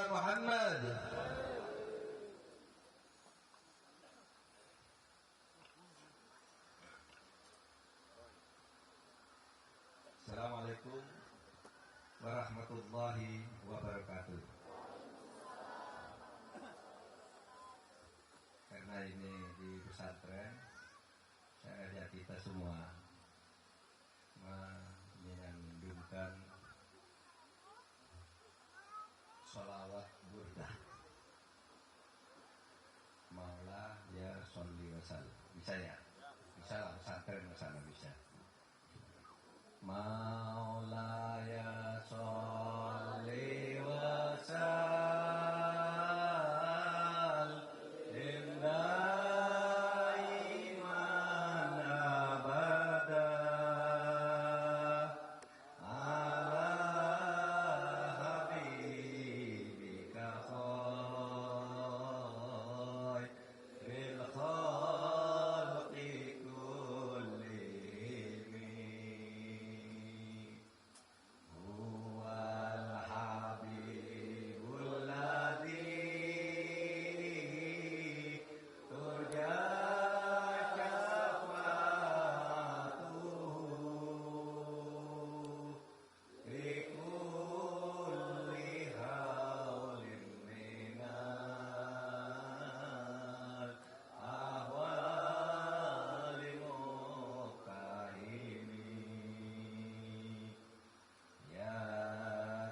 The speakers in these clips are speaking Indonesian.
Muhammad. Assalamualaikum warahmatullahi wabarakatuh. Karena ini di pesantren, saya ajak kita semua menyandungkan sholawat burdah Maula ya sholli wa sallim. Bisa ya? Bisa lah, pesantren sana bisa. Maula ya sholli wa sallim daiman abada ala habibika khairil khalqi kullihim. Huwal habibul ladzi turja syafa'atuhu likulli hawlin minal ahwali muqahimi. Ya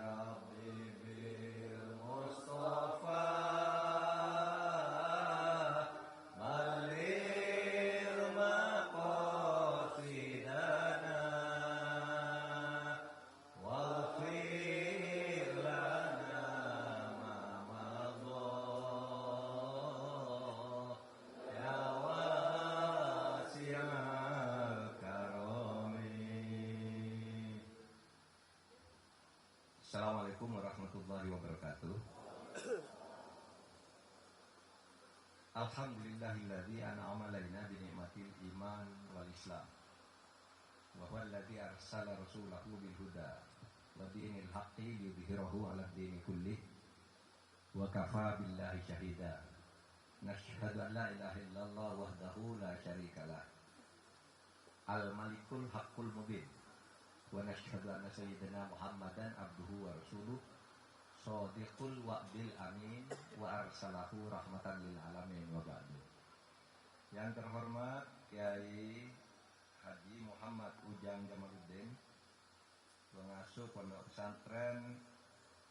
Rabbi bil Mustafa malir maqasidana waghfir lana ma madha ya wasi'al karami. Assalamualaikum warahmatullahi wabarakatuh. Alhamdulillahilladzi an'ama alaina bi ni'matil iman wal islam. Wa huwa alladzi arsala rasulahu bil huda wa dinil haqqi liyudhhirahu 'ala ad-dini kullih wa kafaa billahi shahida. Nashhadu an la ilaha illallah wahdahu la syarika lah. Al-malikul haqqul mubin. Wa nashhadu anna sayyidina Muhammadan abduhu wa rasuluh shadiqul wa'dil amin wa arsalahu rahmatan lil alamin wa ba'du. Yang terhormat Kiai Haji Muhammad Ujang Jamaluddin, pengasuh Pondok Pesantren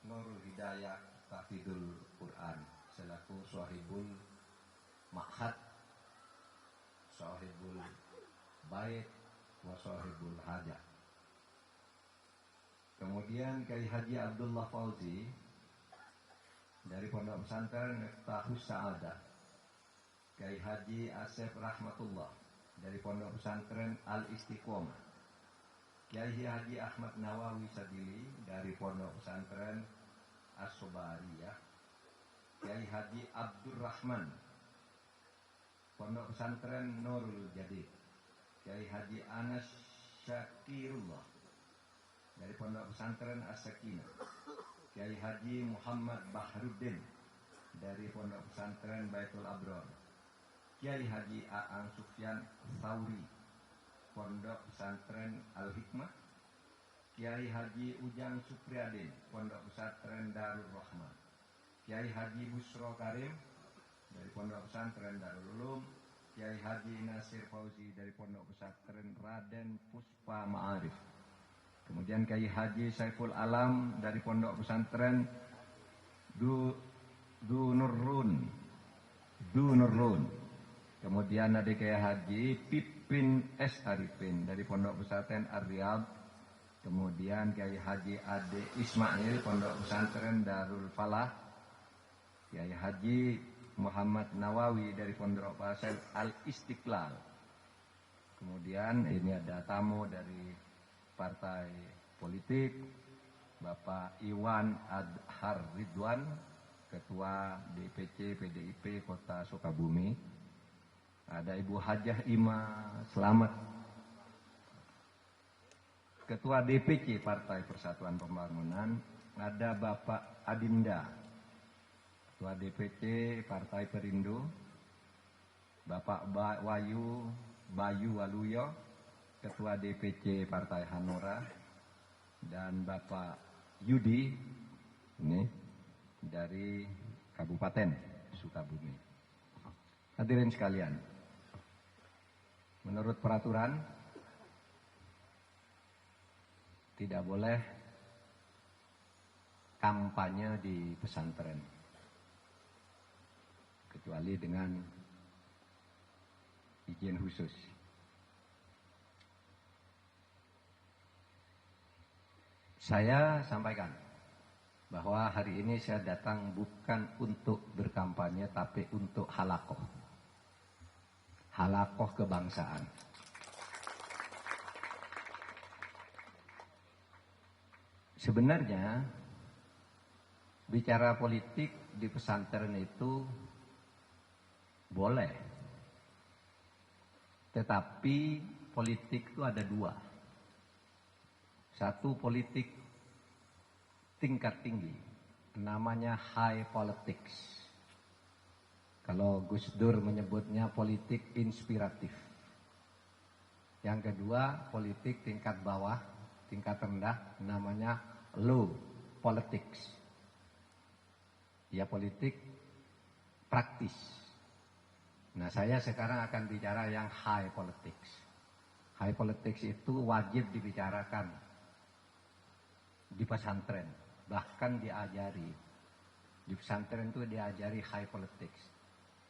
Nurul Hidayah Tahfidzul Quran, selaku sahibul ma'had, sahibul bait wa sahibul hajah. Kemudian Kiai Haji Abdullah Fauzi dari Pondok Pesantren Miftahus Sa'adah, Kiai Haji Asep Rahmatullah dari Pondok Pesantren Al Istiqomah, Kiai Haji Ahmad Nawawi Sadili dari Pondok Pesantren As-Sobariyah, Kiai Haji Abdurrahman Pondok Pesantren Nurul Jadid, Kiai Haji Anas Syakirullah dari Pondok Pesantren As-Sakinah, Kiai Haji Muhammad Bahruddin dari Pondok Pesantren Baitul Abrar, Kiai Haji Aang Sufyan Tsauri Pondok Pesantren Al-Hikmah, Kiai Haji Ujang Supriyadin Pondok Pesantren Darul Rahman, Kiai Haji Busro Karim dari Pondok Pesantren Darul Ulum, Kiai Haji Nasir Fauzi dari Pondok Pesantren Raden Puspa Ma'arif. Kemudian Kiai Haji Saiful Alam dari Pondok Pesantren Dunurrun. Kemudian ada Kiai Haji Pipin S. Arifin dari Pondok Pesantren Ar-Riyadh. Kemudian Kiai Haji Ade Ismail Pondok Pesantren Darul Falah. Kiai Haji Muhammad Nawawi dari Pondok Pesantren Al Istiqlal. Kemudian ini ada tamu dari partai politik, Bapak Iwan Adhar Ridwan, Ketua DPC PDIP Kota Sukabumi. Ada Ibu Hajah Ima Selamat, Ketua DPC Partai Persatuan Pembangunan. Ada Bapak Adinda Ketua DPC Partai Perindo, Bapak Bayu Waluyo, Ketua DPC Partai Hanora, dan Bapak Yudi ini dari Kabupaten Sukabumi. Hadirin sekalian, menurut peraturan tidak boleh kampanye di pesantren kecuali dengan izin khusus. Saya sampaikan bahwa hari ini saya datang bukan untuk berkampanye tapi untuk halakoh kebangsaan. Sebenarnya bicara politik di pesantren itu boleh, tetapi politik itu ada dua. Satu politik tingkat tinggi, namanya high politics. Kalau Gus Dur menyebutnya politik inspiratif. Yang kedua, politik tingkat bawah, tingkat rendah, namanya low politics. Ya, politik praktis. Nah, saya sekarang akan bicara yang high politics. High politics itu wajib dibicarakan di pesantren, bahkan diajari. Di pesantren itu diajari high politics,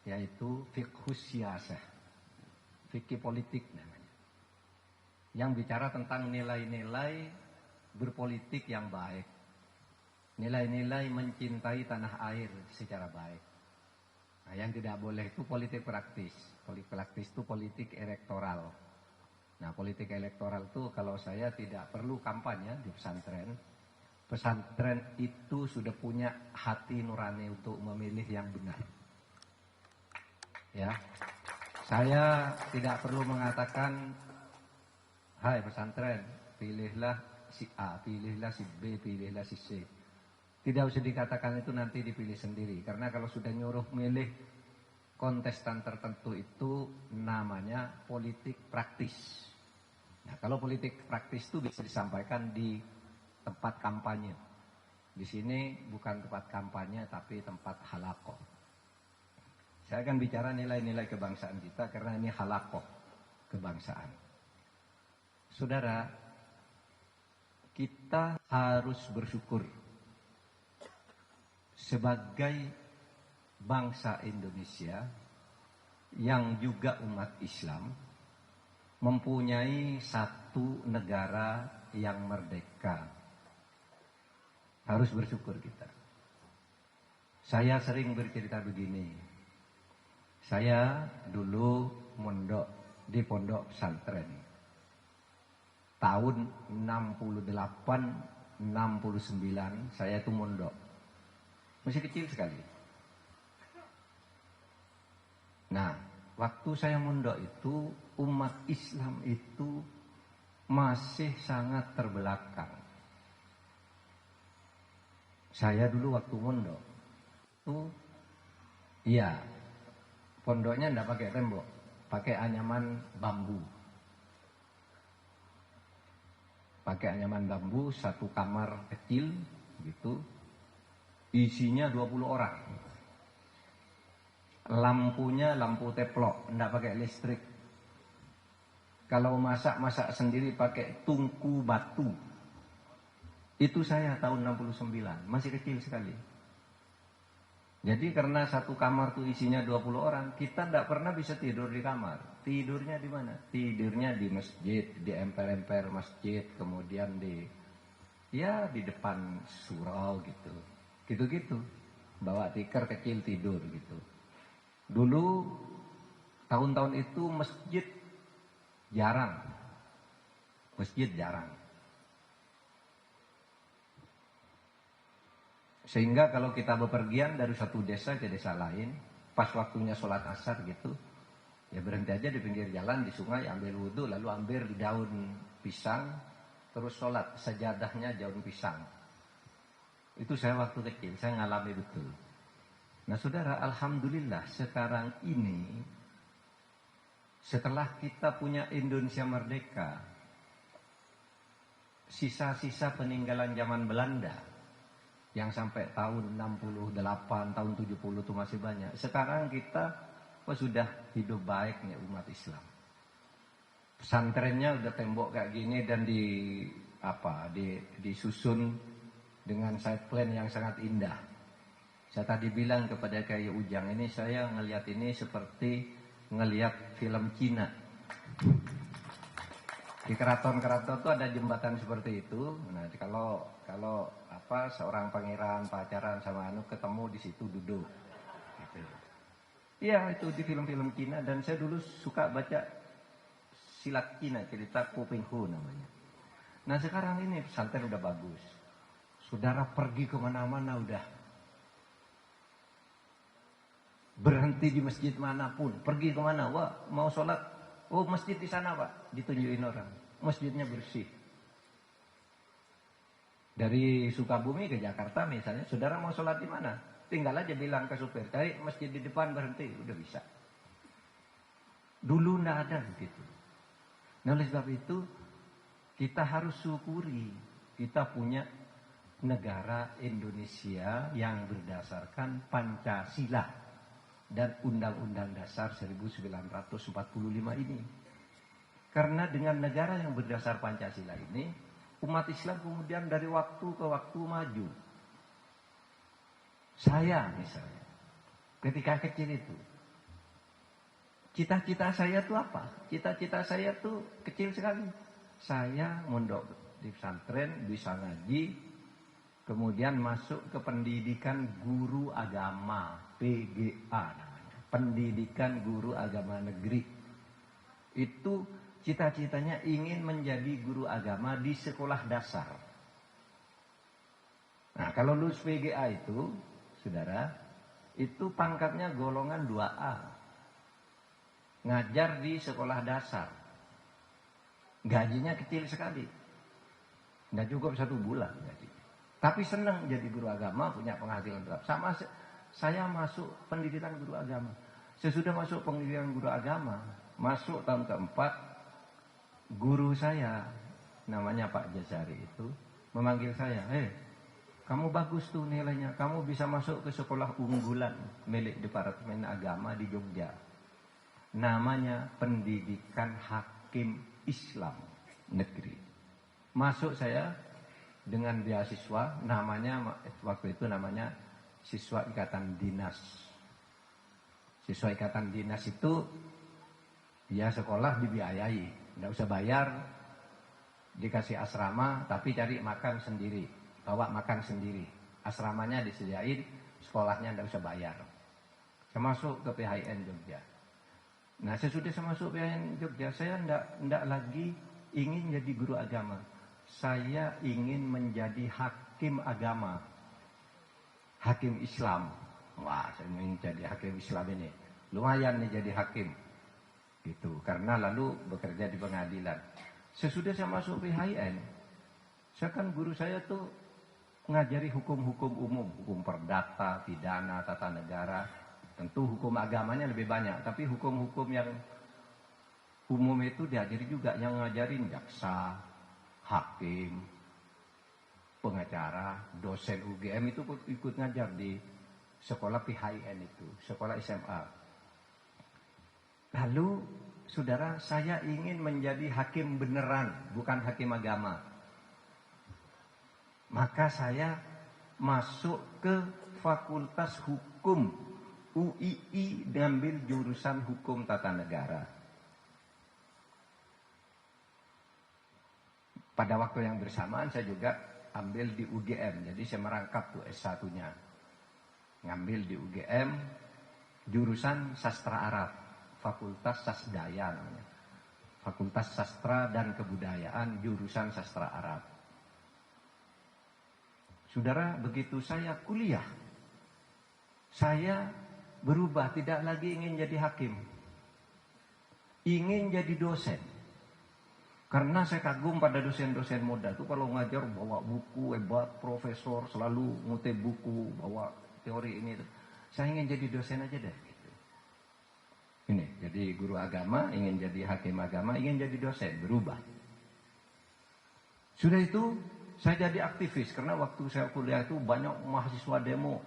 yaitu fiqhus siyasah, fikih politik namanya. Yang bicara tentang nilai-nilai berpolitik yang baik, nilai-nilai mencintai tanah air secara baik. Nah, yang tidak boleh itu politik praktis. Politik praktis itu politik elektoral. Nah, politik elektoral itu kalau saya tidak perlu kampanye di pesantren. Pesantren itu sudah punya hati nurani untuk memilih yang benar. Ya, saya tidak perlu mengatakan, hai pesantren, pilihlah si A, pilihlah si B, pilihlah si C. Tidak usah dikatakan itu, nanti dipilih sendiri. Karena kalau sudah nyuruh milih kontestan tertentu itu namanya politik praktis. Nah, kalau politik praktis itu bisa disampaikan di tempat kampanye. Di sini bukan tempat kampanye tapi tempat halakoh. Saya akan bicara nilai-nilai kebangsaan kita karena ini halakoh kebangsaan. Saudara, kita harus bersyukur sebagai bangsa Indonesia yang juga umat Islam mempunyai satu negara yang merdeka. Harus bersyukur kita. Saya sering bercerita begini. Saya dulu mondok di pondok pesantren. Tahun 68, 69 saya itu mondok. Masih kecil sekali. Nah, waktu saya mondok itu umat Islam itu masih sangat terbelakang. Saya dulu waktu mondok itu, iya, pondoknya enggak pakai tembok, pakai anyaman bambu. Pakai anyaman bambu, satu kamar kecil gitu. Isinya 20 orang. Lampunya lampu teplok, enggak pakai listrik. Kalau masak sendiri pakai tungku batu. Itu saya tahun 69, masih kecil sekali. Jadi karena satu kamar tuh isinya 20 orang, kita enggak pernah bisa tidur di kamar. Tidurnya di mana? Tidurnya di masjid, di emper-emper masjid, kemudian di depan surau gitu. Gitu-gitu. Bawa tikar kecil tidur gitu. Dulu tahun-tahun itu masjid jarang. Sehingga kalau kita bepergian dari satu desa ke desa lain, pas waktunya sholat asar gitu, ya berhenti aja di pinggir jalan, di sungai, ambil wudhu, lalu ambil daun pisang, terus sholat, sajadahnya daun pisang. Itu saya waktu kecil, saya ngalami betul. Nah saudara, alhamdulillah sekarang ini setelah kita punya Indonesia merdeka, sisa-sisa peninggalan zaman Belanda yang sampai tahun 68, tahun 70 itu masih banyak. Sekarang kita sudah hidup baik nih umat Islam. Pesantrennya udah tembok kayak gini dan disusun dengan side plan yang sangat indah. Saya tadi bilang kepada Kiai Ujang, ini saya ngelihat ini seperti ngelihat film Cina. Di keraton-keraton itu ada jembatan seperti itu. Nah, kalau seorang pangeran pacaran sama ketemu di situ duduk. Gitu. Iya, itu di film-film Cina, dan saya dulu suka baca silat Cina, cerita Ko Ping Hu namanya. Nah, sekarang ini pesantren udah bagus. Saudara pergi kemana-mana udah berhenti di masjid manapun, pergi kemana, wah mau sholat, oh masjid di sana Pak, ditunjukin orang, masjidnya bersih. Dari Sukabumi ke Jakarta misalnya, saudara mau sholat di mana, tinggal aja bilang ke supir, cari masjid di depan, berhenti, udah bisa. Dulu nggak ada begitu. Nah oleh sebab itu kita harus syukuri kita punya negara Indonesia yang berdasarkan Pancasila dan Undang-Undang Dasar 1945 ini. Karena dengan negara yang berdasar Pancasila ini, umat Islam kemudian dari waktu ke waktu maju. Saya misalnya, ketika kecil itu, cita-cita saya tuh apa? Cita-cita saya tuh kecil sekali. Saya mondok di pesantren, bisa ngaji, kemudian masuk ke pendidikan guru agama, PGA namanya, pendidikan guru agama negeri. Itu cita-citanya ingin menjadi guru agama di sekolah dasar. Nah kalau lulus PGA itu, saudara, itu pangkatnya golongan 2A. Ngajar di sekolah dasar. Gajinya kecil sekali. Nggak cukup 1 bulan gaji. Tapi senang jadi guru agama, punya penghasilan tetap. Sama saya masuk pendidikan guru agama. Sesudah masuk pendidikan guru agama, masuk tahun keempat, guru saya, namanya Pak Jasari itu, memanggil saya, kamu bagus tuh nilainya, kamu bisa masuk ke sekolah unggulan milik Departemen Agama di Jogja. Namanya Pendidikan Hakim Islam Negeri. Masuk saya dengan beasiswa, namanya waktu itu namanya siswa ikatan dinas. Siswa ikatan dinas itu ya sekolah dibiayai, nggak usah bayar, dikasih asrama, tapi cari makan sendiri, bawa makan sendiri. Asramanya disediain, sekolahnya nggak usah bayar. Saya masuk ke PHIN Jogja. Nah sesudah saya masuk PHIN Jogja, saya nggak lagi ingin jadi guru agama. Saya ingin menjadi hakim agama, hakim Islam. Wah, saya ingin jadi hakim Islam ini. Lumayan nih jadi hakim. Gitu, karena lalu bekerja di pengadilan. Sesudah saya masuk PHIN, saya kan guru saya tuh ngajari hukum-hukum umum, hukum perdata, pidana, tata negara. Tentu hukum agamanya lebih banyak, tapi hukum-hukum yang umum itu diajari juga, yang ngajarin jaksa, hakim, pengacara, dosen UGM itu ikut ngajar di sekolah PHIN itu, sekolah SMA. Lalu, saudara, saya ingin menjadi hakim beneran, bukan hakim agama. Maka saya masuk ke Fakultas Hukum UII, ngambil jurusan Hukum Tata Negara. Pada waktu yang bersamaan saya juga ambil di UGM, jadi saya merangkap tuh S1-nya. Ngambil di UGM jurusan Sastra Arab, Fakultas Sasdaya namanya. Fakultas Sastra dan Kebudayaan, jurusan Sastra Arab. Saudara, begitu saya kuliah, saya berubah, tidak lagi ingin jadi hakim, ingin jadi dosen. Karena saya kagum pada dosen-dosen muda itu, kalau ngajar bawa buku hebat, profesor selalu ngutip buku, bawa teori ini. Saya ingin jadi dosen aja deh. Gitu. Ini, jadi guru agama, ingin jadi hakim agama, ingin jadi dosen, berubah. Sudah itu, saya jadi aktivis, karena waktu saya kuliah itu banyak mahasiswa demo,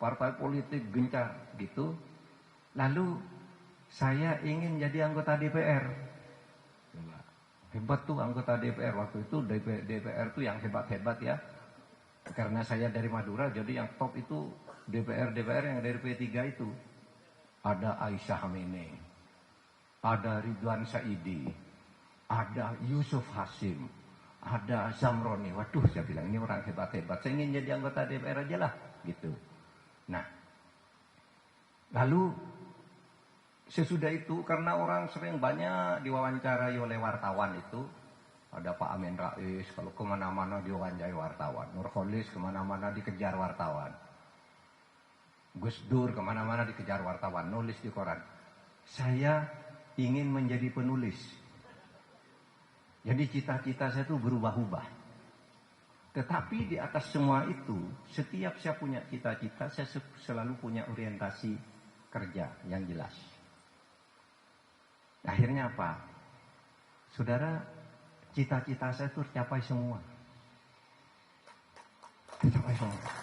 partai politik gencar, gitu. Lalu, saya ingin jadi anggota DPR. Hebat tuh anggota DPR, waktu itu DPR tuh yang hebat-hebat ya. Karena saya dari Madura, jadi yang top itu DPR yang dari P3 itu. Ada Aisyah Hamene, ada Ridwan Saidi, ada Yusuf Hasim, ada Zamroni. Waduh, saya bilang ini orang hebat-hebat. Saya ingin jadi anggota DPR aja lah, gitu. Nah, lalu sesudah itu karena orang sering banyak diwawancarai oleh wartawan itu, ada Pak Amin Rais, kalau kemana-mana diwawancarai wartawan, Nurholis kemana-mana dikejar wartawan, Gus Dur kemana-mana dikejar wartawan, nulis di koran. Saya ingin menjadi penulis. Jadi cita-cita saya itu berubah-ubah. Tetapi di atas semua itu, setiap saya punya cita-cita, saya selalu punya orientasi kerja yang jelas. Akhirnya apa? Saudara, cita-cita saya itu tercapai semua. Tercapai semua.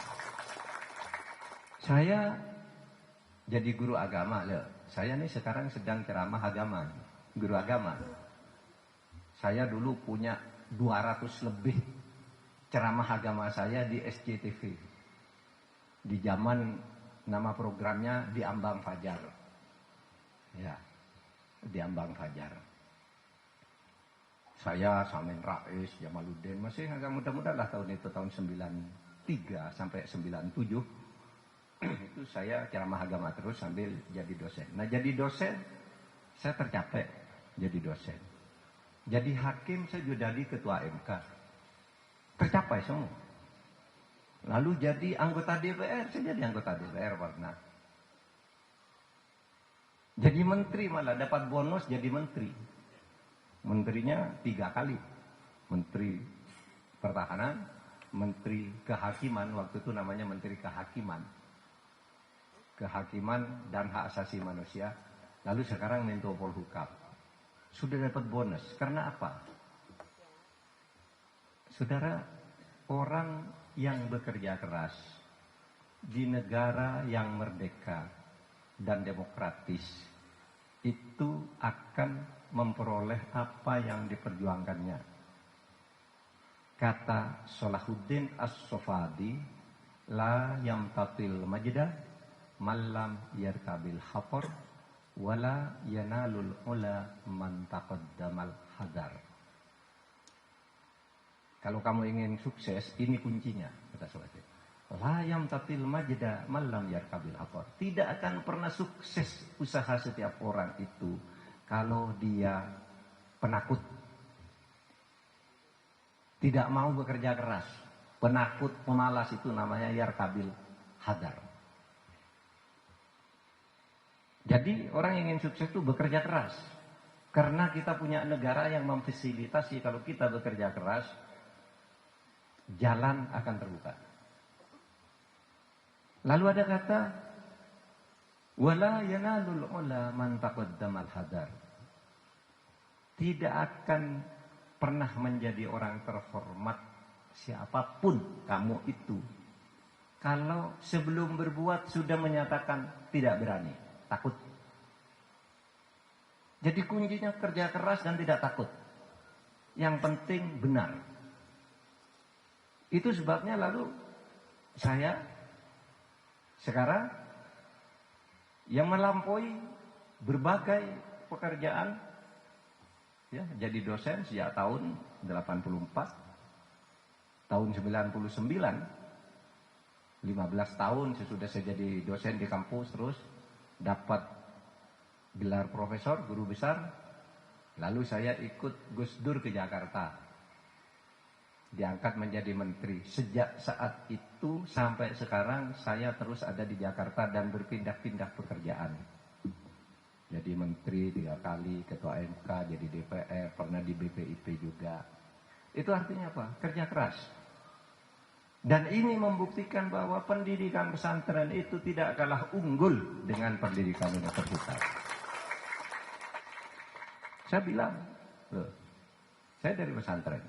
Saya jadi guru agama loh. Saya nih sekarang sedang ceramah agama, guru agama. Saya dulu punya 200 lebih ceramah agama saya di SCTV. Di zaman nama programnya Di Ambang Fajar. Ya. Di Ambang Fajar. Saya Samin Rais, Jamaluddin, masih agak muda-muda lah tahun itu, tahun 93 sampai 97. Itu saya ceramah agama terus sambil jadi dosen. Nah, jadi dosen saya tercapai jadi dosen. Jadi hakim saya juga jadi ketua MK. Tercapai semua. Lalu jadi anggota DPR, saya jadi anggota DPR pernah. Jadi menteri malah dapat bonus jadi menteri. Menterinya 3 kali. Menteri Pertahanan, Menteri Kehakiman, waktu itu namanya Menteri Kehakiman. Kehakiman dan Hak Asasi Manusia. Lalu sekarang Menko Polhukam. Sudah dapat bonus. Karena apa? Saudara, orang yang bekerja keras di negara yang merdeka dan demokratis itu akan memperoleh apa yang diperjuangkannya. Kata Salahuddin As-Sofadi, la yamtatil majda malam yarkabil hafar wala yanalul ula man taqaddamal hadar. Kalau kamu ingin sukses, ini kuncinya, kata Salahuddin. La yamtatil majda malam yarkabil hafar. Tidak akan pernah sukses usaha setiap orang itu kalau dia penakut, tidak mau bekerja keras. Penakut, pemalas itu namanya yarkabil hadar. Jadi orang yang ingin sukses itu bekerja keras. Karena kita punya negara yang memfasilitasi kalau kita bekerja keras, jalan akan terbuka. Lalu ada kata, wala yanalul ula man taqaddamal hadar. Tidak akan pernah menjadi orang terhormat siapapun kamu itu kalau sebelum berbuat sudah menyatakan tidak berani, takut. Jadi kuncinya kerja keras dan tidak takut. Yang penting benar. Itu sebabnya lalu saya sekarang yang melampaui berbagai pekerjaan, ya, jadi dosen sejak tahun 84, tahun 99, 15 tahun sesudah saya jadi dosen di kampus, terus dapat gelar profesor, guru besar. Lalu saya ikut Gus Dur ke Jakarta, diangkat menjadi menteri. Sejak saat itu sampai sekarang saya terus ada di Jakarta dan berpindah-pindah pekerjaan. Jadi menteri 3 kali, ketua MK, jadi DPR, pernah di BPIP juga. Itu artinya apa? Kerja keras. Dan ini membuktikan bahwa pendidikan pesantren itu tidak kalah unggul dengan pendidikan universitas. Saya bilang, loh, saya dari pesantren.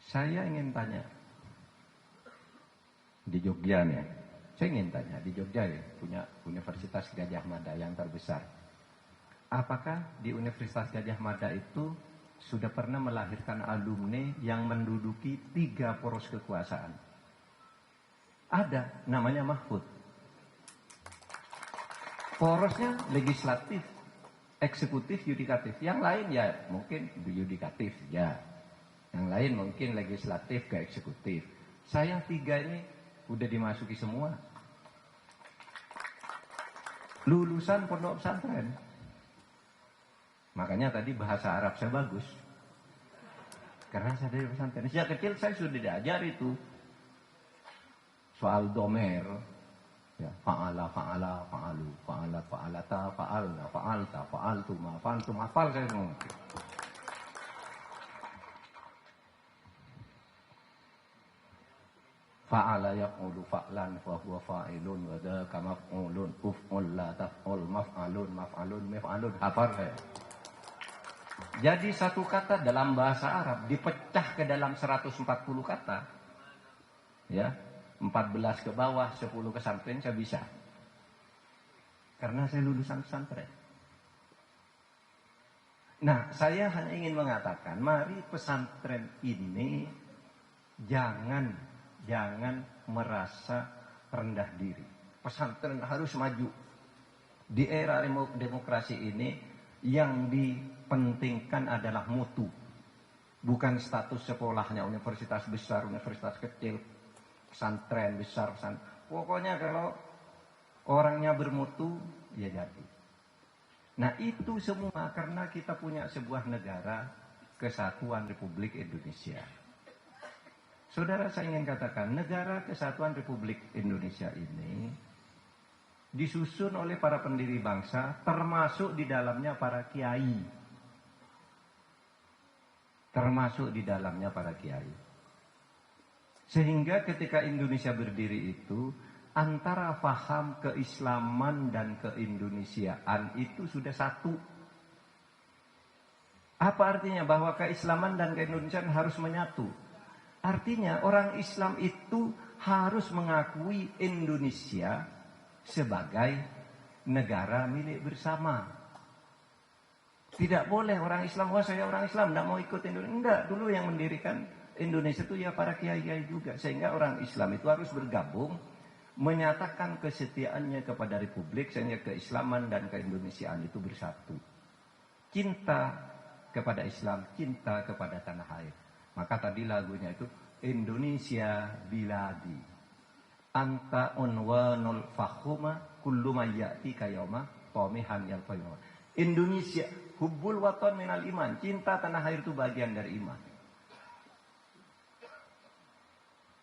Saya ingin tanya, di Jogja nih, saya ingin tanya, di Jogja ya, punya Universitas Gadjah Mada yang terbesar. Apakah di Universitas Gadjah Mada itu sudah pernah melahirkan alumni yang menduduki 3 poros kekuasaan? Ada, namanya Mahfud. Porosnya legislatif, eksekutif, yudikatif. Yang lain ya mungkin yudikatif ya. Yang lain mungkin legislatif ke eksekutif. Saya 3 ini udah dimasuki semua. Lulusan pondok pesantren. Makanya tadi bahasa Arab saya bagus. Karena saya dari pesantren. Sejak kecil saya sudah diajar itu. Soal domer. Ya, fa'ala, fa'ala, fa'alu, fa'ala, fa'alata, fa'alna, fa'alta, fa'altu, ma'faltu, hafal saya semua. Fa'ala yaqulu fa'lan fa huwa fa'ilun wa dzaka maf'ulun uf'ul la taf'ul maf'alun maf'alun maf'alun, hafal saya. Jadi satu kata dalam bahasa Arab dipecah ke dalam 140 kata. Ya, 14 ke bawah, 10 ke samping saya bisa. Karena saya lulusan pesantren. Nah, saya hanya ingin mengatakan, mari pesantren ini jangan merasa rendah diri. Pesantren harus maju. Di era demokrasi ini yang dipentingkan adalah mutu. Bukan status sekolahnya, universitas besar, universitas kecil, pesantren besar, pesantren. Pokoknya kalau orangnya bermutu, ya jadi. Nah itu semua karena kita punya sebuah negara kesatuan Republik Indonesia. Saudara, saya ingin katakan, negara kesatuan Republik Indonesia ini disusun oleh para pendiri bangsa, termasuk di dalamnya para kiai. Termasuk di dalamnya para kiai. Sehingga ketika Indonesia berdiri itu, antara faham keislaman dan keindonesiaan itu sudah satu. Apa artinya? Bahwa keislaman dan keindonesiaan harus menyatu. Artinya orang Islam itu harus mengakui Indonesia sebagai negara milik bersama. Tidak boleh orang Islam, wah saya orang Islam, tidak mau ikut Indonesia. Enggak, dulu yang mendirikan Indonesia itu ya para kiai-kiai juga. Sehingga orang Islam itu harus bergabung, menyatakan kesetiaannya kepada Republik, sehingga keislaman dan keindonesiaan itu bersatu. Cinta kepada Islam, cinta kepada tanah air. Maka tadi lagunya itu Indonesia Biladi anta unwanul fakhuma kullu man ya'ti kayoma qamihan yal qayyum. Indonesia hubbul watan minal iman, cinta tanah air itu bagian dari iman.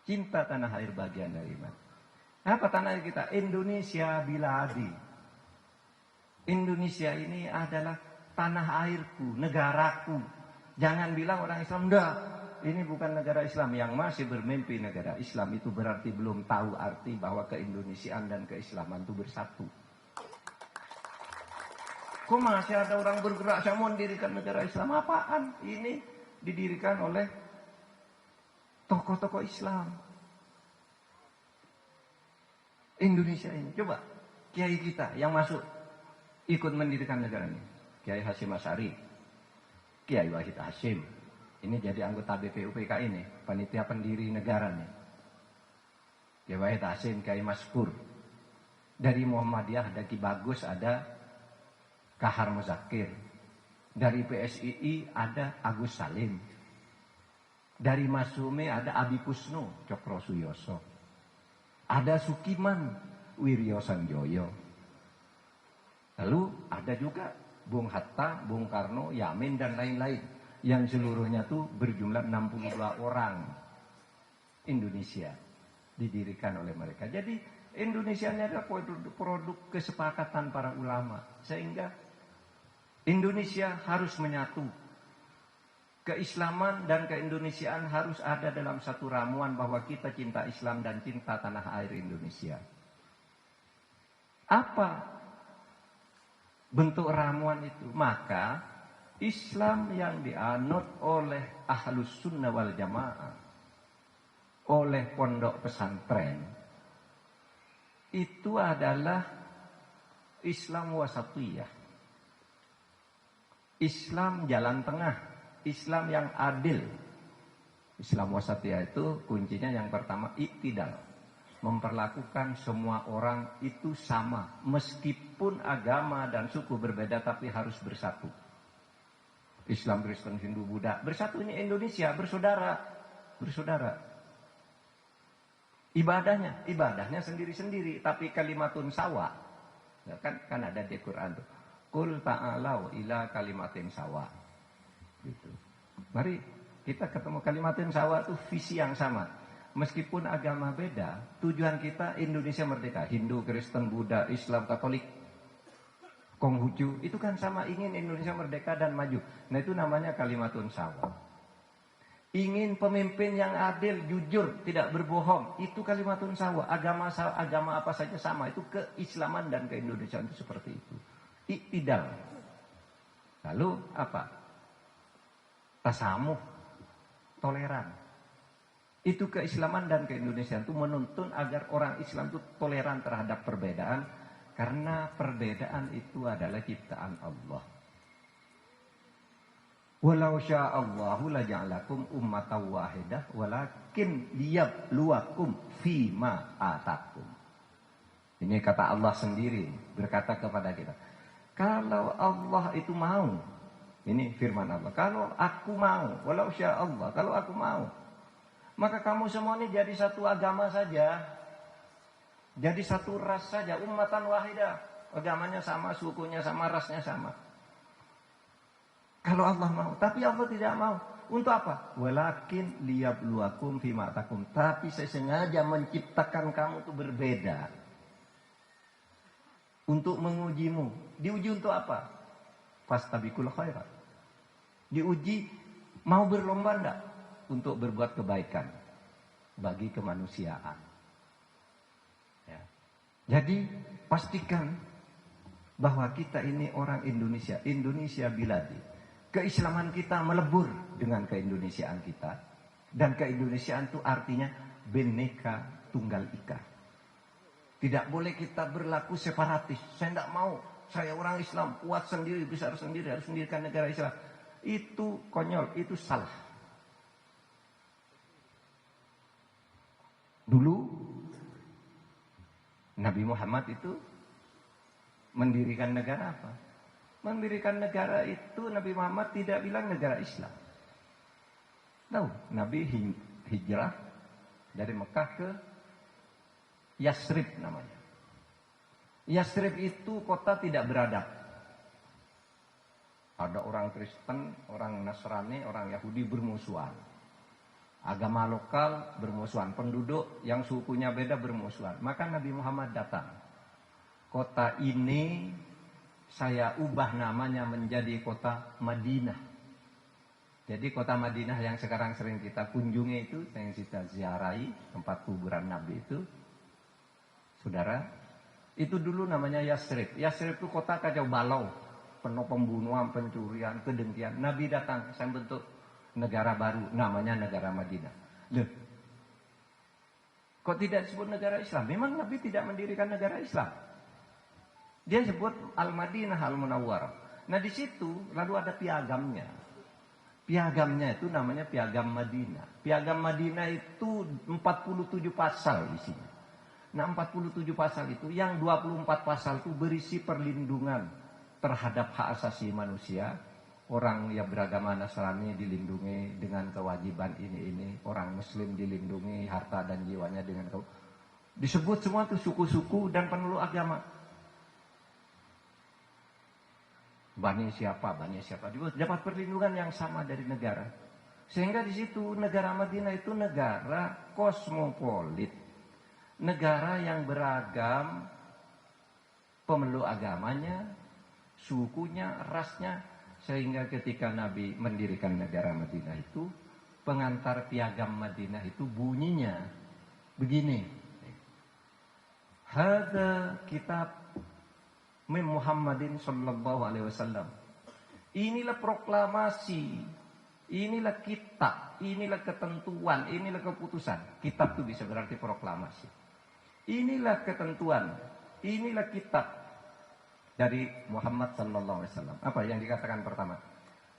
Cinta tanah air bagian dari iman. Apa tanah air kita? Indonesia Biladi. Indonesia ini adalah tanah airku, negaraku. Jangan bilang orang Islam, enggak, ini bukan negara Islam. Yang masih bermimpi negara Islam itu berarti belum tahu arti bahwa keindonesiaan dan keislaman itu bersatu. Kok masih ada orang bergerak, saya mau mendirikan negara Islam? Apaan? Ini didirikan oleh tokoh-tokoh Islam. Indonesia ini, coba kiai kita yang masuk ikut mendirikan negara ini. Kiai Hasyim Asy'ari, Kiai Wahid Hasyim, ini jadi anggota BPUPK ini, panitia pendiri negara nih. Kiai Wahid Hasyim, Kiai Maskur. Dari Muhammadiyah ada Ki Bagus, ada Kahar Muzakir. Dari PSII ada Agus Salim. Dari Masumi ada Abi Pusno, Cokro Suyoso. Ada Sukiman, Wiryo Sanjoyo. Lalu ada juga Bung Hatta, Bung Karno, Yamin dan lain-lain. Yang seluruhnya tuh berjumlah 62 orang. Indonesia didirikan oleh mereka. Jadi Indonesia ini adalah produk kesepakatan para ulama. Sehingga Indonesia harus menyatu. Keislaman dan keindonesiaan harus ada dalam satu ramuan bahwa kita cinta Islam dan cinta tanah air Indonesia. Apa bentuk ramuan itu? Maka Islam yang dianut oleh Ahlus Sunnah wal Jamaah, oleh pondok pesantren, itu adalah Islam wasatiyah. Islam jalan tengah, Islam yang adil. Islam wasatiyah itu kuncinya yang pertama iktidal. Memperlakukan semua orang itu sama, meskipun agama dan suku berbeda tapi harus bersatu. Islam, Kristen, Hindu, Buddha, bersatunya Indonesia, bersaudara. Ibadahnya sendiri-sendiri, tapi kalimatun sawa. Ya, kan ada di Quran tuh. Qul ta'alau ila kalimatin sawa. Gitu. Mari kita ketemu kalimatin sawa itu visi yang sama. Meskipun agama beda, tujuan kita Indonesia merdeka. Hindu, Kristen, Buddha, Islam, Katolik, Konghucu, itu kan sama, ingin Indonesia merdeka dan maju. Nah itu namanya kalimatun sawa. Ingin pemimpin yang adil, jujur, tidak berbohong, itu kalimatun sawa. Agama apa saja sama, itu keislaman dan keindonesiaan itu seperti itu. Iktidal. Lalu apa? Tasamuh, toleran. Itu keislaman dan keindonesiaan itu menuntun agar orang Islam itu toleran terhadap perbedaan, karena perbedaan itu adalah ciptaan Allah. Walau sya'allahu laja'alakum ummatan wahidah walakin liyabluwakum fima atakum. Ini kata Allah sendiri berkata kepada kita. Kalau Allah itu mau, ini firman Allah, kalau aku mau, walau sya'allah, kalau aku mau, maka kamu semua ini jadi satu agama saja. Jadi satu ras saja, ummatan wahidah. Agamanya sama, sukunya sama, rasnya sama. Kalau Allah mau, tapi Allah tidak mau. Untuk apa? Walakin liyabluwakum fima atakum. Tapi saya sengaja menciptakan kamu itu berbeda. Untuk mengujimu. Diuji untuk apa? Fastabiqul khairat. Diuji mau berlomba enggak untuk berbuat kebaikan bagi kemanusiaan. Ya. Jadi pastikan bahwa kita ini orang Indonesia. Indonesia biladi. Keislaman kita melebur dengan keindonesiaan kita. Dan keindonesiaan itu artinya Bhinneka Tunggal Ika. Tidak boleh kita berlaku separatis. Saya tidak mau, saya orang Islam, kuat sendiri, besar sendiri, harus mendirikan negara Islam. Itu konyol, itu salah. Dulu Nabi Muhammad itu mendirikan negara apa? Mendirikan negara itu Nabi Muhammad tidak bilang negara Islam. Tahu, Nabi hijrah dari Mekah ke Yasrib namanya. Yasrib itu kota tidak beradab. Ada orang Kristen, orang Nasrani, orang Yahudi bermusuhan. Agama lokal bermusuhan, penduduk yang sukunya beda bermusuhan. Maka Nabi Muhammad datang. Kota ini saya ubah namanya menjadi kota Madinah. Jadi kota Madinah yang sekarang sering kita kunjungi itu, yang kita ziarahi, tempat kuburan Nabi itu, saudara, itu dulu namanya Yasrib. Yasrib itu kota kacau balau, penuh pembunuhan, pencurian, kedengkian. Nabi datang, saya bentuk negara baru, namanya negara Madinah. Loh, kok tidak disebut negara Islam? Memang Nabi tidak mendirikan negara Islam. Dia sebut Al-Madinah Al-Munawwarah. Nah di situ lalu ada piagamnya. Piagamnya itu namanya Piagam Madinah. Piagam Madinah itu 47 pasal isinya. Nah 47 pasal itu, yang 24 pasal itu berisi perlindungan terhadap hak asasi manusia. Orang yang beragama Nasrani dilindungi dengan kewajiban ini. Orang Muslim dilindungi harta dan jiwanya dengan disebut semua itu suku-suku dan pemeluk agama. Bani siapa, dapat perlindungan yang sama dari negara. Sehingga di situ negara Madinah itu negara kosmopolit, negara yang beragam pemeluk agamanya, sukunya, rasnya. Sehingga ketika Nabi mendirikan negara Madinah itu, pengantar piagam Madinah itu bunyinya begini. Hada kitab min Muhammadin sallallahu alaihi wasallam. Inilah proklamasi, inilah kitab, inilah ketentuan, inilah keputusan. Kitab itu bisa berarti proklamasi. Inilah ketentuan, inilah kitab dari Muhammad sallallahu alaihi wasallam. Apa yang dikatakan pertama?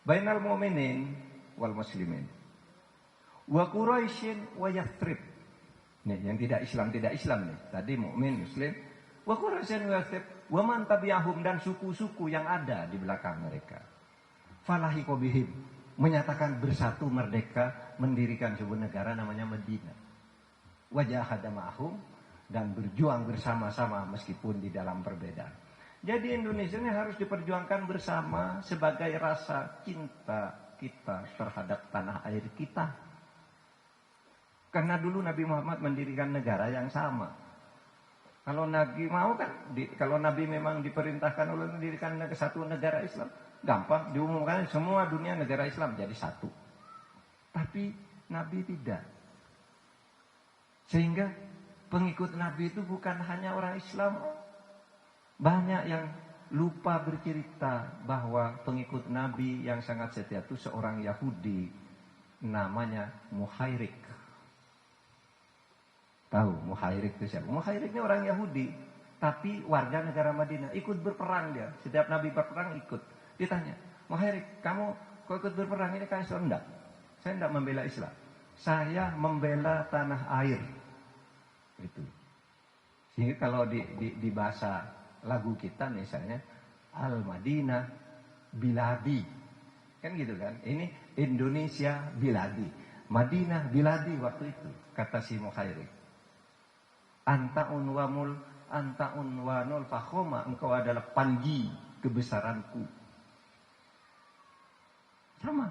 Bainal mu'minin wal muslimin wa Quraisyin wa Yathrib. Nih, yang tidak Islam nih. Tadi mukmin, muslim, wa Quraisyin wa Yathrib, wa man tabi'ahum, dan suku-suku yang ada di belakang mereka. Falahiqo bihim, menyatakan bersatu merdeka, mendirikan sebuah negara namanya Madinah. Wa jahada ma'ahum, dan berjuang bersama-sama meskipun di dalam perbedaan. Jadi Indonesia ini harus diperjuangkan bersama sebagai rasa cinta kita terhadap tanah air kita. Karena dulu Nabi Muhammad mendirikan negara yang sama. Kalau Nabi mau kan, kalau Nabi memang diperintahkan oleh mendirikan satu negara Islam, gampang diumumkan semua dunia negara Islam jadi satu. Tapi Nabi tidak. Sehingga pengikut Nabi itu bukan hanya orang Islam. Banyak yang lupa bercerita bahwa pengikut Nabi yang sangat setia itu seorang Yahudi namanya Muhairik. Tahu Muhairik itu siapa? Muhairik ini orang Yahudi, tapi warga negara Madinah, ikut berperang dia. Setiap Nabi berperang ikut. Ditanya, Muhairik, kamu kok ikut berperang ini kan Islam? Enggak. Saya enggak membela Islam. Saya membela tanah air. Itu. Sehingga kalau di bahasa lagu kita misalnya Al-Madinah Biladi. Kan gitu kan? Ini Indonesia Biladi. Madinah Biladi waktu itu, kata si Muhairik. Anta unwamul anta unwanul fakhoma, engkau adalah panji kebesaranku. Sama.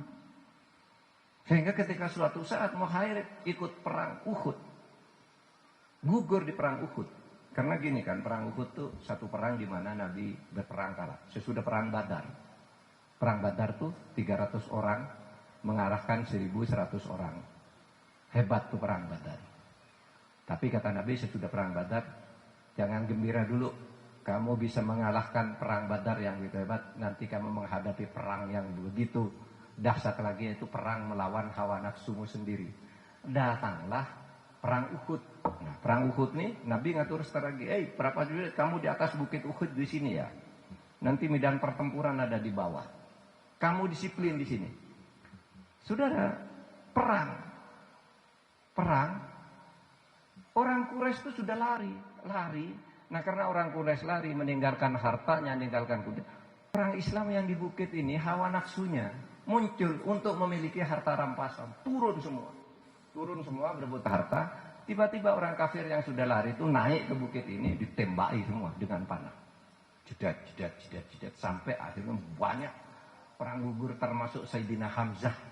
Sehingga ketika suatu saat Muhairik ikut perang Uhud, gugur di perang Uhud. Karena gini kan, perang Uhud tuh satu perang di mana Nabi berperang kalah. Sesudah perang Badar. Perang Badar tuh 300 orang mengarahkan 1.100 orang. Hebat tuh perang Badar. Tapi kata Nabi sesudah perang Badar, jangan gembira dulu. Kamu bisa mengalahkan perang Badar yang begitu hebat, nanti kamu menghadapi perang yang begitu dahsyat lagi, yaitu perang melawan hawa nafsumu sendiri. Datanglah perang Uhud. Nah, perang Uhud nih Nabi ngatur strategi. Berapa dulu kamu di atas bukit Uhud di sini ya. Nanti medan pertempuran ada di bawah. Kamu disiplin di sini. Saudara, perang. Orang Quraisy itu sudah lari. Nah, karena orang Quraisy lari meninggalkan hartanya, meninggalkan kuda. Orang Islam yang di bukit ini hawa nafsunya muncul untuk memiliki harta rampasan. Turun semua berebut harta. Tiba-tiba orang kafir yang sudah lari itu naik ke bukit ini, ditembaki semua dengan panah. Jedat sampai akhirnya banyak perang gugur, termasuk Sayyidina Hamzah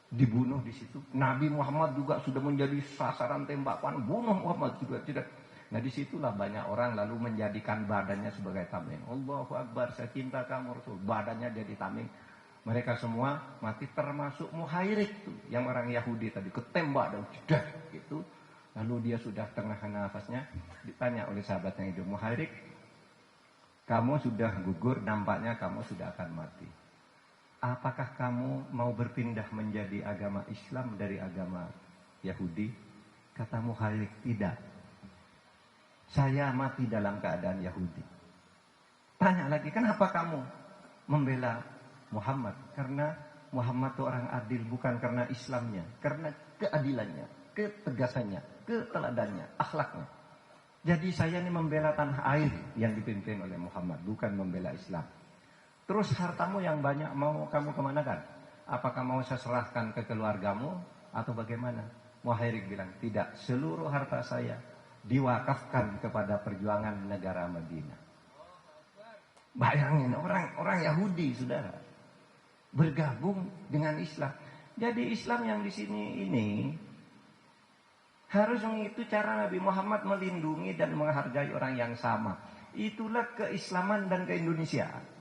dibunuh di situ. Nabi Muhammad juga sudah menjadi sasaran tembakan, bunuh Muhammad juga tidak. Nah, disitulah banyak orang lalu menjadikan badannya sebagai tameng. Allahu Akbar, saya cinta kamu Rasul. Badannya jadi tameng. Mereka semua mati, termasuk Muhairik tuh, yang orang Yahudi tadi ketembak dan jedak gitu. Lalu dia sudah tengah nafasnya, ditanya oleh sahabat yang hidup, Muhairik, kamu sudah gugur, nampaknya kamu sudah akan mati. Apakah kamu mau berpindah menjadi agama Islam dari agama Yahudi? Kata Muhairik, tidak. Saya mati dalam keadaan Yahudi. Tanya lagi, kenapa kamu membela Muhammad? Karena Muhammad itu orang adil, bukan karena Islamnya, karena keadilannya, ketegasannya, keteladannya, akhlaknya. Jadi saya ini membela tanah air yang dipimpin oleh Muhammad, bukan membela Islam. Terus hartamu yang banyak mau kamu kemanakan? Apakah mau saya serahkan ke keluargamu atau bagaimana? Muhairik bilang, tidak, seluruh harta saya diwakafkan kepada perjuangan negara Madinah. Bayangin, orang Yahudi, saudara, bergabung dengan Islam. Jadi Islam yang di sini ini harus mengikuti cara Nabi Muhammad melindungi dan menghargai orang yang sama. Itulah keislaman dan keindonesiaan.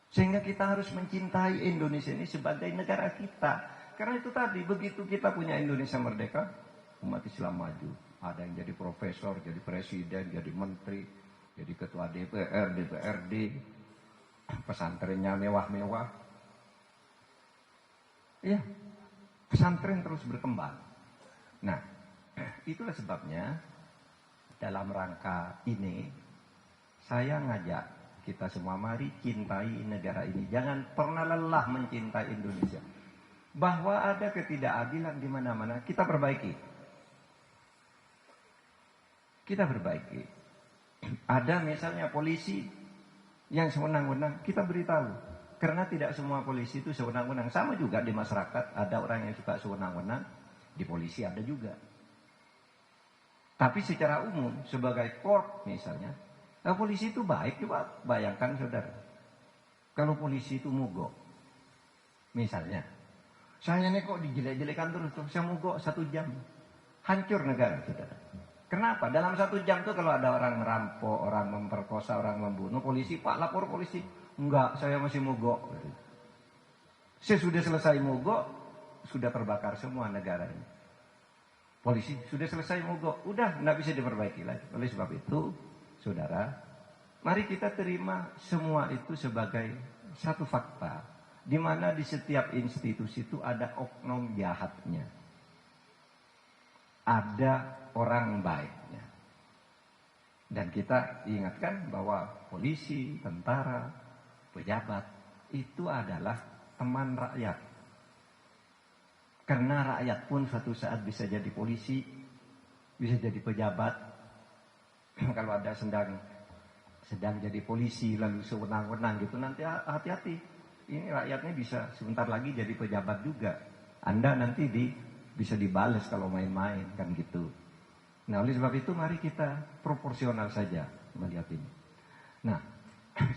Sehingga kita harus mencintai Indonesia ini sebagai negara kita. Karena itu tadi, begitu kita punya Indonesia merdeka, umat Islam maju. Ada yang jadi profesor, jadi presiden, jadi menteri, jadi ketua DPR, DPRD, pesantrennya mewah-mewah. Iya, pesantren terus berkembang. Nah, itulah sebabnya dalam rangka ini saya ngajak kita semua, mari cintai negara ini. Jangan pernah lelah mencintai Indonesia. Bahwa ada ketidakadilan di mana-mana, kita perbaiki. Kita perbaiki. Ada misalnya polisi yang sewenang-wenang, kita beritahu. Karena tidak semua polisi itu sewenang-wenang. Sama juga di masyarakat, ada orang yang suka sewenang-wenang, di polisi ada juga. Tapi secara umum, sebagai korps misalnya, polisi itu baik. Coba bayangkan saudara, kalau polisi itu mogok, misalnya, saya ini kok dijelek-jelekan terus, saya mogok 1 jam, hancur negara saudara. Kenapa? Dalam 1 jam itu kalau ada orang merampok, orang memperkosa, orang membunuh, polisi, Pak lapor polisi, enggak, saya masih mogok. Saya sudah selesai mogok, sudah terbakar semua negara ini. Polisi sudah selesai mogok, udah nggak bisa diperbaiki lagi. Oleh sebab itu, saudara, mari kita terima semua itu sebagai satu fakta, di mana di setiap institusi itu ada oknum jahatnya, ada orang baiknya. Dan kita ingatkan bahwa polisi, tentara, pejabat itu adalah teman rakyat. Karena rakyat pun suatu saat bisa jadi polisi, bisa jadi pejabat. Kalau ada sedang jadi polisi lalu sewenang-wenang gitu, nanti hati-hati. Ini rakyatnya bisa sebentar lagi jadi pejabat juga. Anda nanti bisa dibales kalau main-main kan gitu. Nah, oleh sebab itu mari kita proporsional saja melihat ini. Nah,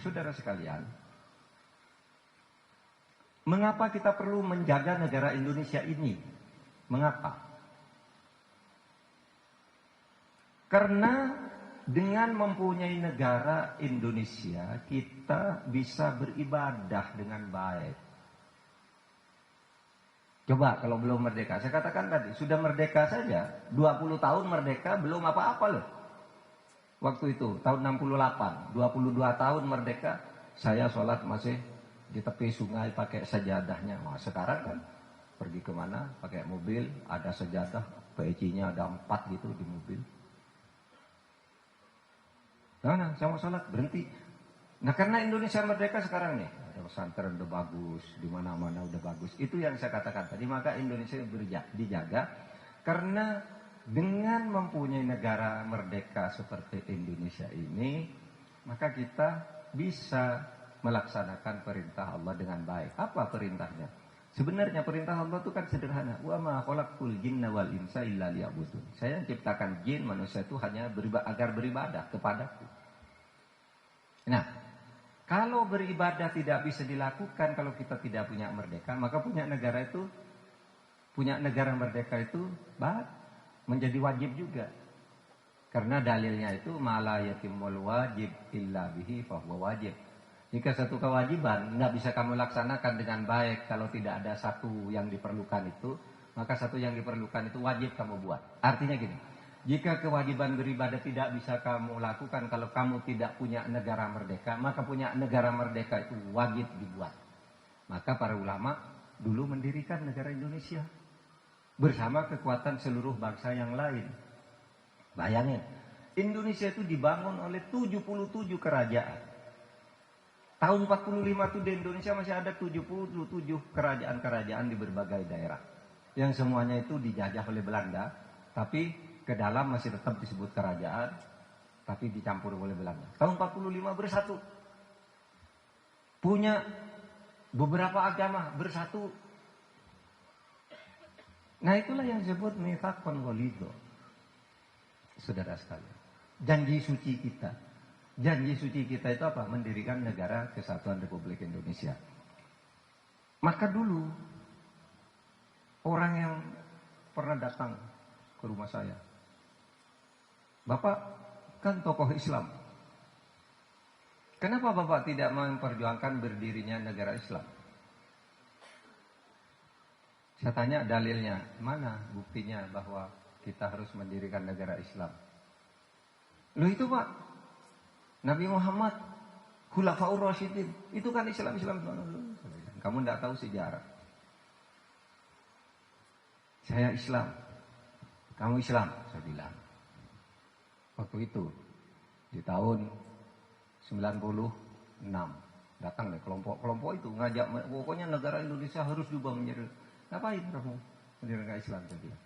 saudara sekalian, mengapa kita perlu menjaga negara Indonesia ini? Mengapa? Karena dengan mempunyai negara Indonesia, kita bisa beribadah dengan baik. Coba kalau belum merdeka, saya katakan tadi, sudah merdeka saja, 20 tahun merdeka belum apa-apa loh. Waktu itu, tahun 68, 22 tahun merdeka, saya sholat masih di tepi sungai pakai sajadahnya. Wah, sekarang kan pergi kemana pakai mobil, ada sajadah, pecinya ada 4 gitu di mobil. Nah, saya mau sholat berhenti. Nah, karena Indonesia merdeka sekarang nih, ada pesantren udah bagus, di mana-mana udah bagus. Itu yang saya katakan tadi, maka Indonesia dijaga karena dengan mempunyai negara merdeka seperti Indonesia ini, maka kita bisa melaksanakan perintah Allah dengan baik. Apa perintahnya? Sebenarnya perintah Allah itu kan sederhana. Wa ma khalaqtul jinna wal insa illa liya'budun. Saya ciptakan jin manusia itu hanya agar beribadah kepadaku. Nah, kalau beribadah tidak bisa dilakukan kalau kita tidak punya merdeka, maka punya negara merdeka itu menjadi wajib juga. Karena dalilnya itu mala yatimul wajib illa bihi fahuwa wajib. Jika satu kewajiban nggak bisa kamu laksanakan dengan baik kalau tidak ada satu yang diperlukan itu, maka satu yang diperlukan itu wajib kamu buat. Artinya gini, jika kewajiban beribadah tidak bisa kamu lakukan kalau kamu tidak punya negara merdeka, maka punya negara merdeka itu wajib dibuat. Maka para ulama dulu mendirikan negara Indonesia bersama kekuatan seluruh bangsa yang lain. Bayangin, Indonesia itu dibangun oleh 77 kerajaan. Tahun 45 itu di Indonesia masih ada 77 kerajaan-kerajaan di berbagai daerah. Yang semuanya itu dijajah oleh Belanda, tapi ke dalam masih tetap disebut kerajaan, tapi dicampur oleh Belanda. Tahun 45 bersatu. Punya beberapa agama bersatu. Nah, itulah yang disebut mitsaqun ghalidho. Saudara sekalian, janji suci kita. Janji suci kita itu apa? Mendirikan negara Kesatuan Republik Indonesia. Maka dulu orang yang pernah datang ke rumah saya, Bapak kan tokoh Islam, Kenapa Bapak tidak memperjuangkan berdirinya negara Islam? Saya tanya dalilnya, mana buktinya bahwa kita harus mendirikan negara Islam? Loh itu Pak, Nabi Muhammad, Khulafaur Rasyidin, itu kan Islam. Kamu tidak tahu sejarah. Saya Islam, kamu Islam, saya bilang. Waktu itu, di tahun 96, datang nih kelompok-kelompok itu ngajak, pokoknya negara Indonesia harus diubah menjadi, ngapain kamu mendirikan Islam? Saya bilang,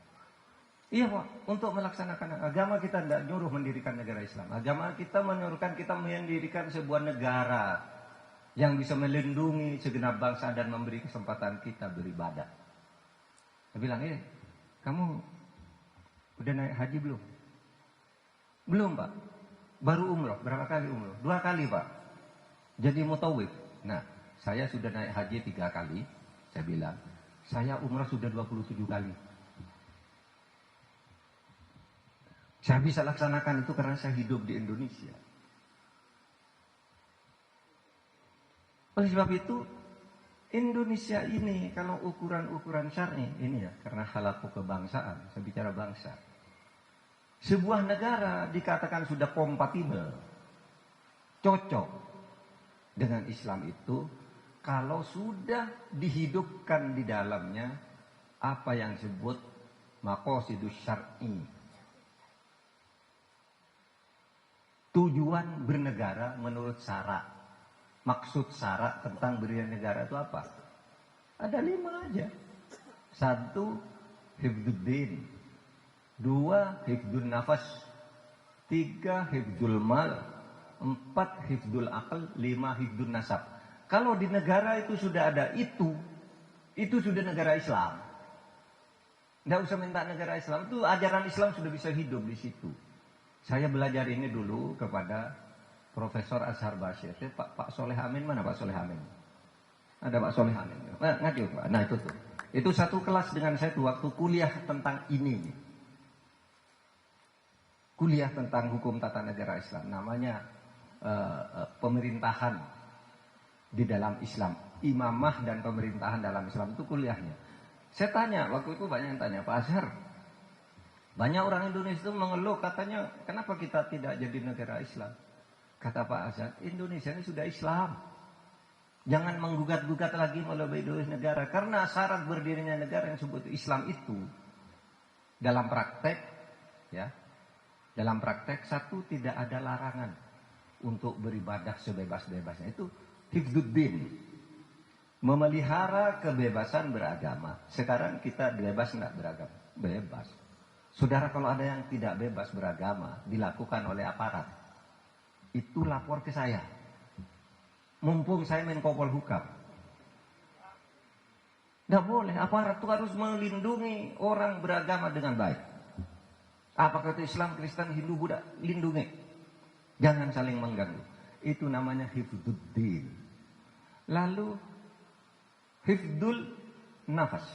iya Pak, untuk melaksanakan agama kita tidak nyuruh mendirikan negara Islam. Agama kita menyuruhkan kita mendirikan sebuah negara yang bisa melindungi segenap bangsa dan memberi kesempatan kita beribadah. Saya bilang, kamu udah naik haji belum? Belum Pak. Baru umroh, berapa kali umroh? 2 kali Pak. Jadi mutawif. Nah, saya sudah naik haji 3 kali. Saya bilang, saya umroh sudah 27 kali. Saya bisa laksanakan itu karena saya hidup di Indonesia. Oleh sebab itu, Indonesia ini kalau ukuran-ukuran syar'i ini ya, karena halaku kebangsaan, saya bicara bangsa. Sebuah negara dikatakan sudah kompatibel, cocok dengan Islam itu kalau sudah dihidupkan di dalamnya apa yang disebut maqasidus syar'i. Tujuan bernegara menurut syarak. Maksud syarak tentang berdirinya negara itu apa? Ada 5 aja. 1, hifdzuddin. 2, hifdzun nafas. 3, hifdzul mal. 4, hifdzul aql. 5, hifdzun nasab. Kalau di negara itu sudah ada itu sudah negara Islam. Tidak usah minta negara Islam. Itu ajaran Islam sudah bisa hidup di situ. Saya belajar ini dulu kepada Profesor Azhar Bashir. Pak Soleh Amin, mana Pak Soleh Amin? Ada Pak Soleh Amin. Ngaji Pak. Nah itu tuh. Itu satu kelas dengan saya tuh waktu kuliah tentang ini. Kuliah tentang hukum tata negara Islam. Namanya pemerintahan di dalam Islam. Imamah dan pemerintahan dalam Islam itu kuliahnya. Saya tanya, waktu itu banyak yang tanya, Pak Azhar, banyak orang Indonesia itu mengeluh katanya, kenapa kita tidak jadi negara Islam? Kata Pak Azhar, Indonesia ini sudah Islam. Jangan menggugat-gugat lagi melalui negara. Karena syarat berdirinya negara yang disebut Islam itu, dalam praktek, ya, dalam praktek, 1, tidak ada larangan untuk beribadah sebebas-bebasnya. Itu hifdzuddin, memelihara kebebasan beragama. Sekarang kita bebas enggak beragama? Bebas. Saudara, kalau ada yang tidak bebas beragama dilakukan oleh aparat, itu lapor ke saya. Mumpung saya Menko Polhukam. Tidak boleh, aparat itu harus melindungi orang beragama dengan baik. Apakah itu Islam, Kristen, Hindu, Buddha, lindungi. Jangan saling mengganggu. Itu namanya hifdzuddin. Lalu hifdzul nafas,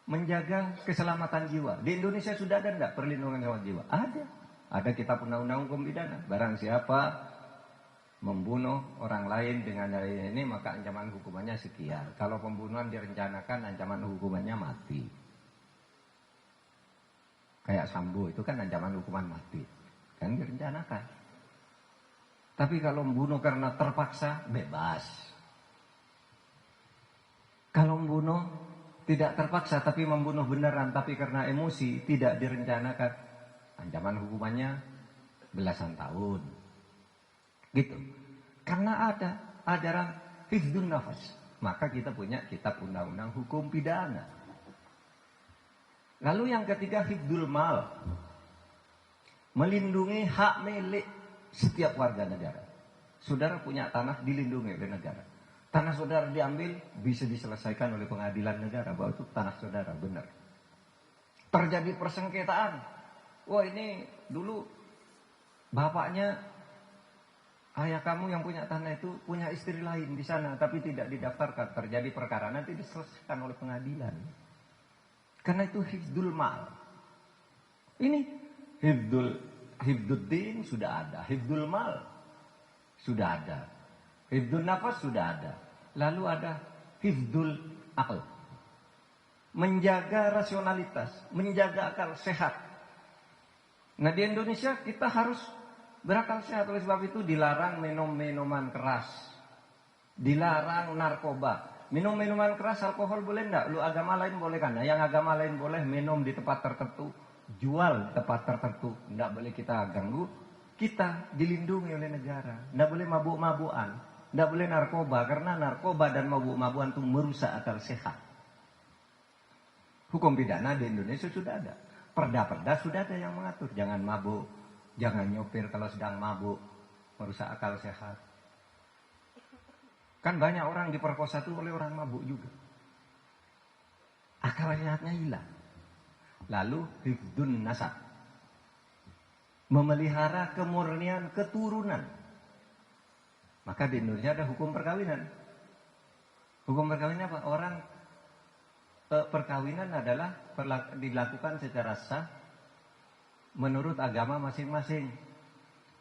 menjaga keselamatan jiwa. Di Indonesia sudah ada enggak perlindungan keselamatan jiwa? Ada. Ada kitab undang-undang hukum pidana. Barang siapa membunuh orang lain dengan ini, maka ancaman hukumannya sekian. Kalau pembunuhan direncanakan, ancaman hukumannya mati. Kayak Sambo itu kan ancaman hukuman mati. Kan direncanakan. Tapi kalau membunuh karena terpaksa, bebas. Kalau membunuh tidak terpaksa tapi membunuh beneran, tapi karena emosi tidak direncanakan, ancaman hukumannya belasan tahun. Gitu. Karena ada ajaran hifdzun nafas, maka kita punya kitab undang-undang hukum pidana. Lalu yang ketiga hifdzul mal, melindungi hak milik setiap warga negara. Saudara punya tanah, dilindungi oleh negara. Tanah saudara diambil, bisa diselesaikan oleh pengadilan negara bahwa itu tanah saudara, benar. Terjadi persengketaan, wah ini dulu bapaknya, ayah kamu yang punya tanah itu punya istri lain di sana, tapi tidak didaftarkan. Terjadi perkara, nanti diselesaikan oleh pengadilan. Karena itu hifdzul mal. Ini hifdzuddin sudah ada, hifdzul mal. sudah ada. Hifdzun nafas sudah ada. Lalu ada hifdzul akal. Menjaga rasionalitas, menjaga akal sehat. Nah di Indonesia kita harus berakal sehat. Oleh sebab itu dilarang minum minuman keras, dilarang narkoba. Minum minuman keras, alkohol boleh enggak? Lu agama lain boleh kan? Nah, yang agama lain boleh minum di tempat tertentu, jual di tempat tertentu, enggak boleh kita ganggu. Kita dilindungi oleh negara, enggak boleh mabuk-mabukan, enggak boleh narkoba, karena narkoba dan mabuk-mabukan itu merusak akal sehat. Hukum pidana di Indonesia sudah ada. Perda-perda sudah ada yang mengatur. Jangan mabuk, jangan nyopir kalau sedang mabuk, merusak akal sehat. Kan banyak orang diperkosa itu oleh orang mabuk juga. Akal sehatnya hilang. Lalu hifdzun nasab. Memelihara kemurnian keturunan. Maka di Indonesia ada hukum perkawinan. Hukum perkawinan apa? Orang perkawinan adalah dilakukan secara sah menurut agama masing-masing.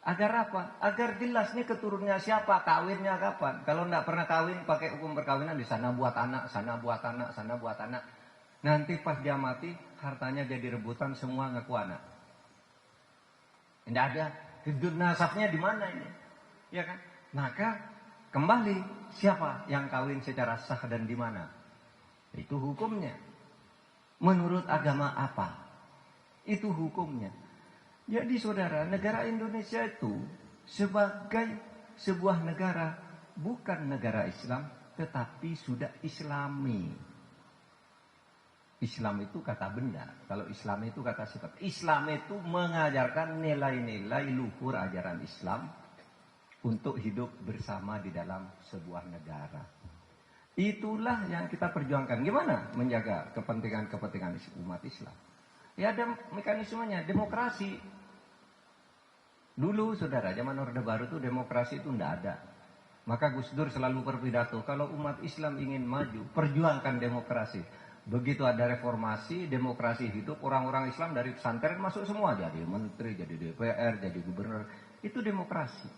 Agar apa? Agar jelas nih keturunannya siapa, kawinnya kapan. Kalau enggak pernah kawin pakai hukum perkawinan, di sana buat anak, sana buat anak, sana buat anak. Nanti pas dia mati, hartanya jadi rebutan, semua ngaku anak. Tidak ada hifdzun nasabnya di mana ini? Ya kan? Maka kembali siapa yang kawin secara sah dan di mana? Itu hukumnya. Menurut agama apa? Itu hukumnya. Jadi saudara, negara Indonesia itu sebagai sebuah negara, bukan negara Islam, tetapi sudah Islami. Islam itu kata benda, kalau Islam itu kata sifat. Islam itu mengajarkan nilai-nilai luhur ajaran Islam untuk hidup bersama di dalam sebuah negara. Itulah yang kita perjuangkan. Gimana menjaga kepentingan-kepentingan umat Islam? Ya ada mekanismenya, demokrasi. Dulu saudara, zaman Orde Baru itu demokrasi itu tidak ada. Maka Gus Dur selalu berpidato, kalau umat Islam ingin maju, perjuangkan demokrasi. Begitu ada reformasi, demokrasi hidup, orang-orang Islam dari pesantren masuk semua. Jadi menteri, jadi DPR, jadi gubernur. Itu demokrasi.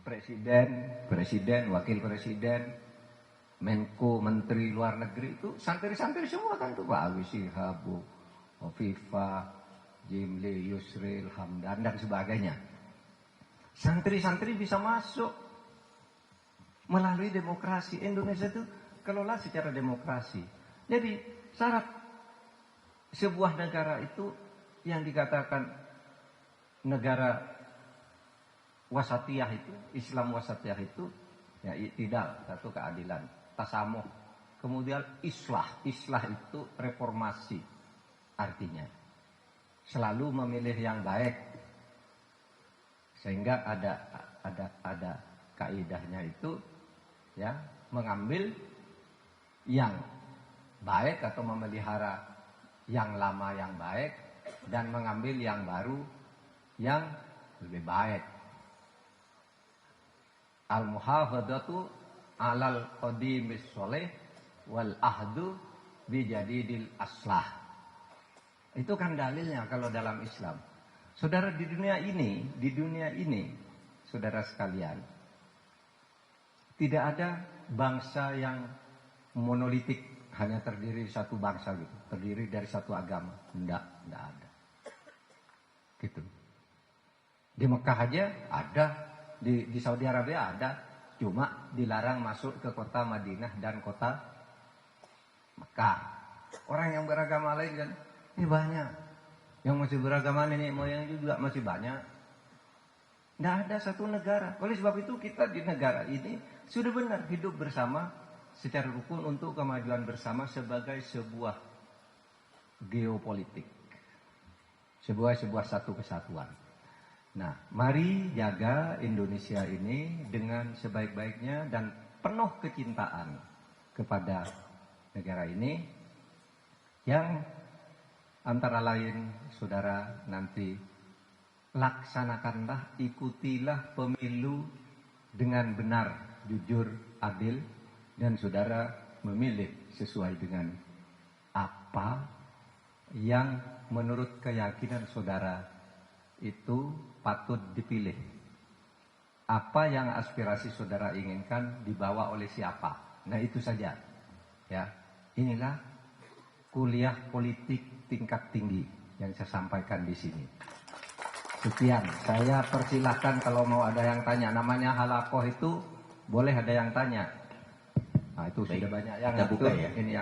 Presiden, wakil presiden, Menko, menteri luar negeri itu santri-santri semua kan tuh Pak Agus Shihab, Hovifah, Jimli, Yusril, Hamdan dan sebagainya. Santri-santri bisa masuk melalui demokrasi. Indonesia itu kelola secara demokrasi. Jadi syarat sebuah negara itu yang dikatakan negara wasatiyah itu, Islam wasatiyah itu ya tidak satu keadilan, tasamuh, kemudian islah itu reformasi, artinya selalu memilih yang baik, sehingga ada kaidahnya itu ya, mengambil yang baik atau memelihara yang lama yang baik dan mengambil yang baru yang lebih baik. Al-muhafadzatu alal qadimis sholih wal ahdu bijadidil aslah. Itu kan dalilnya kalau dalam Islam. Saudara, di dunia ini, saudara sekalian, tidak ada bangsa yang monolitik, hanya terdiri satu bangsa gitu, terdiri dari satu agama. Tidak ada. Gitu. Di Mekah aja ada, di Saudi Arabia ada, cuma dilarang masuk ke kota Madinah dan kota Mekah. Orang yang beragama lain kan ini banyak, yang masih beragama nenek moyang juga masih banyak. Tidak ada satu negara. Oleh sebab itu kita di negara ini sudah benar hidup bersama secara rukun untuk kemajuan bersama sebagai sebuah geopolitik, sebuah satu kesatuan. Nah, mari jaga Indonesia ini dengan sebaik-baiknya dan penuh kecintaan kepada negara ini, yang antara lain saudara nanti laksanakanlah, ikutilah pemilu dengan benar, jujur, adil, dan saudara memilih sesuai dengan apa yang menurut keyakinan saudara itu patut dipilih. apa yang aspirasi saudara inginkan dibawa oleh siapa. Nah itu saja. Ya, inilah kuliah politik tingkat tinggi yang saya sampaikan di sini. Sekian, saya persilahkan kalau mau ada yang tanya. Namanya halakoh itu boleh ada yang tanya. Nah itu sudah banyak yang kita buka ya. Ini yang